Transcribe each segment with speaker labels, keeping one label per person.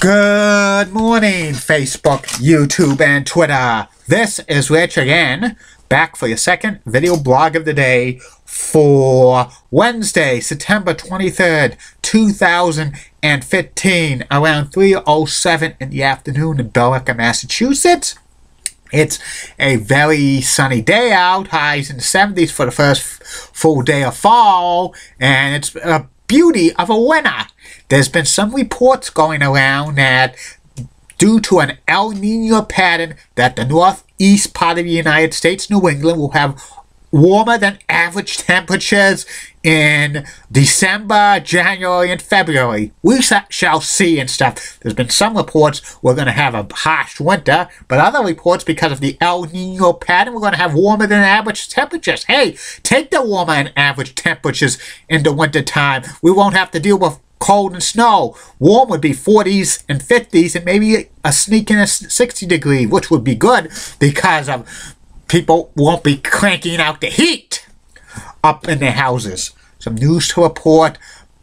Speaker 1: Good morning, Facebook, YouTube, and Twitter. This is Rich again, back for your second video blog of the day for Wednesday, September 23rd, 2015, around 3:07 in the afternoon in Billerica, Massachusetts. It's a very sunny day out, highs in the 70s for the first full day of fall, and it's a beauty of a winter. There's been some reports going around that due to an El Nino pattern that the northeast part of the United States, New England, will have warmer than average temperatures in December, January, and February. We shall see and stuff. There's been some reports we're going to have a harsh winter, but other reports, because of the El Nino pattern, we're going to have warmer than average temperatures. Hey, take the warmer than average temperatures in the winter time. We won't have to deal with cold and snow. Warm would be 40s and 50s, and maybe a sneak in a 60 degree, which would be good because of people won't be cranking out the heat up in their houses. Some news to report.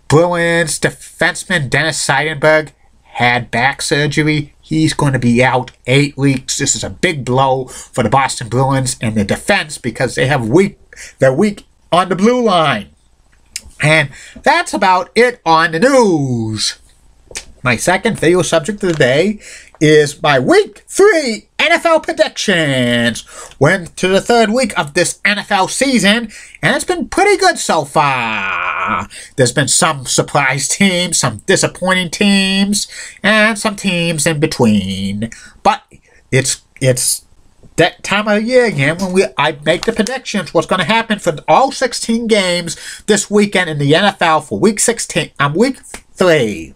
Speaker 1: Bruins defenseman Dennis Seidenberg had back surgery. He's going to be out 8 weeks. This is a big blow for the Boston Bruins and their defense because they have they're weak on the blue line. And that's about it on the news. My second video subject of the day is my Week 3 NFL predictions. We're into the third week of this NFL season, and it's been pretty good so far. There's been some surprise teams, some disappointing teams, and some teams in between. But it's that time of year again when I make the predictions what's going to happen for all 16 games this weekend in the NFL for Week 16. Week 3.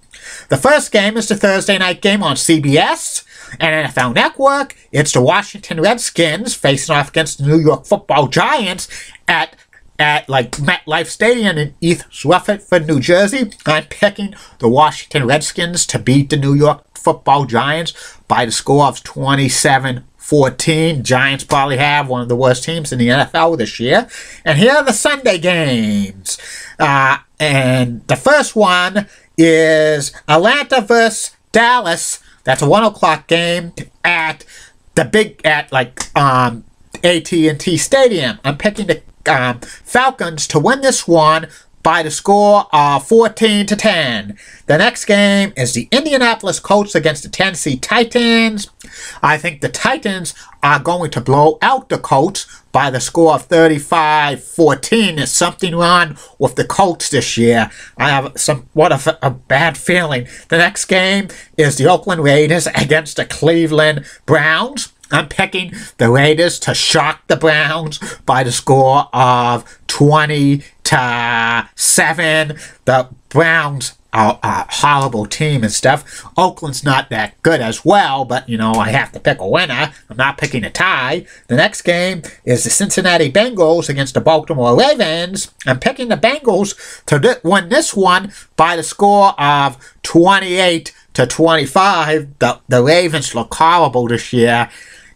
Speaker 1: The first game is the Thursday night game on CBS and NFL Network. It's the Washington Redskins facing off against the New York Football Giants at MetLife Stadium in East Rutherford, New Jersey. I'm picking the Washington Redskins to beat the New York Football Giants by the score of 27-14. Giants probably have one of the worst teams in the NFL this year. And here are the Sunday games. And the first one is Atlanta versus Dallas. That's a 1 o'clock game at AT&T Stadium. I'm picking the Falcons to win this one by the score of 14-10. The next game is the Indianapolis Colts against the Tennessee Titans. I think the Titans are going to blow out the Colts by the score of 35-14. There's something wrong with the Colts this year. I have a bad feeling. The next game is the Oakland Raiders against the Cleveland Browns. I'm picking the Raiders to shock the Browns by the score of 20-7. The Browns are a horrible team and stuff. Oakland's not that good as well, but, I have to pick a winner. I'm not picking a tie. The next game is the Cincinnati Bengals against the Baltimore Ravens. I'm picking the Bengals to win this one by the score of 28-25. The Ravens look horrible this year,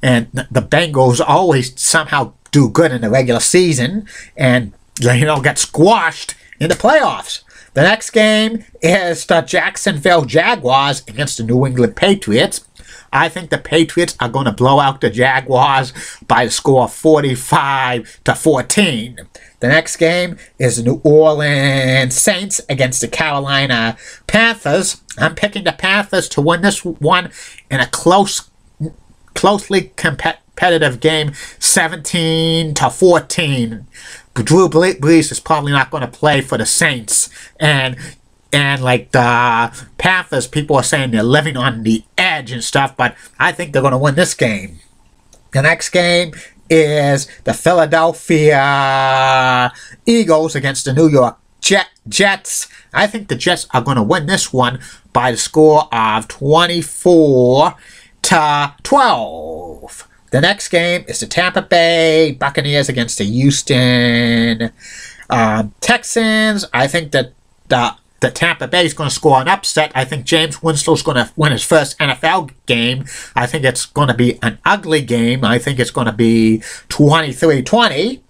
Speaker 1: and the Bengals always somehow do good in the regular season and, get squashed in the playoffs. The next game is the Jacksonville Jaguars against the New England Patriots. I think the Patriots are going to blow out the Jaguars by the score of 45-14. The next game is the New Orleans Saints against the Carolina Panthers. I'm picking the Panthers to win this one in a closely competitive game, 17-14. Drew Brees is probably not going to play for the Saints, and like the Panthers, people are saying they're living on the edge and stuff, but I think they're going to win this game. The next game is the Philadelphia Eagles against the New York Jets. I think the Jets are going to win this one by the score of 24-12. The next game is the Tampa Bay Buccaneers against the Houston Texans. I think that the Tampa Bay is going to score an upset. I think James Winslow is going to win his first NFL game. I think it's going to be an ugly game. I think it's going to be 23-20.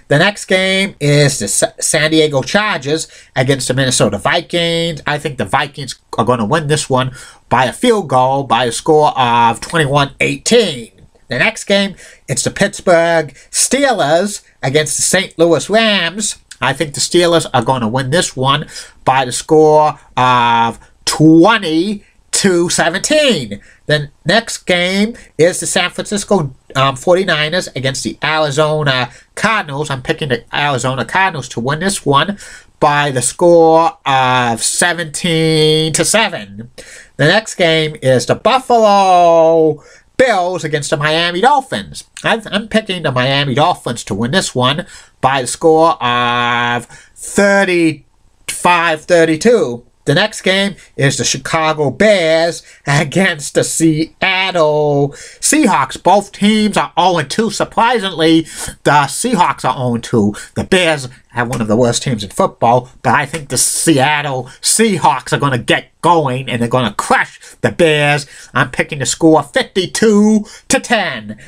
Speaker 1: The next game is the San Diego Chargers against the Minnesota Vikings. I think the Vikings are going to win this one by a field goal by a score of 21-18. The next game, it's the Pittsburgh Steelers against the St. Louis Rams. I think the Steelers are going to win this one by the score of 20-17. The next game is the San Francisco 49ers against the Arizona Cardinals. I'm picking the Arizona Cardinals to win this one by the score of 17-7. The next game is the Buffalo Bills against the Miami Dolphins. I'm picking the Miami Dolphins to win this one by the score of 35-32. The next game is the Chicago Bears against the Seattle Seahawks. Both teams are 0-2. Surprisingly, the Seahawks are 0-2. The Bears have one of the worst teams in football, but I think the Seattle Seahawks are going to get going and they're going to crush the Bears. I'm picking the score 52-10.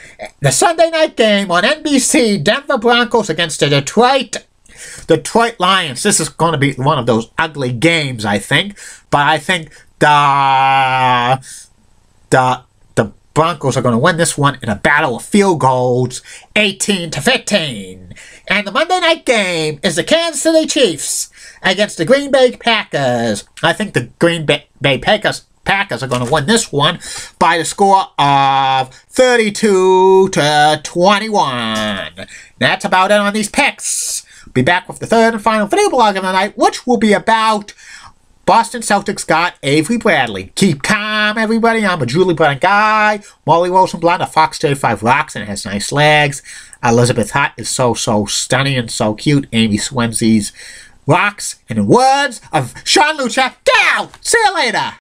Speaker 1: The Sunday night game on NBC, Denver Broncos against the Detroit Lions. This is going to be one of those ugly games, I think. But I think the Broncos are going to win this one in a battle of field goals, 18-15. And the Monday night game is the Kansas City Chiefs against the Green Bay Packers. I think the Green Bay Packers are going to win this one by the score of 32-21. That's about it on these picks. Be back with the third and final video blog of the night, which will be about Boston Celtics guard Avery Bradley. Keep calm, everybody. I'm a Julie Brennan guy. Molly Rosenblatt, a Fox 35 rocks and has nice legs. Elizabeth Hutt is so stunning and so cute. Amy Swenzies rocks. And in words of Sean Lucha, get out! See you later!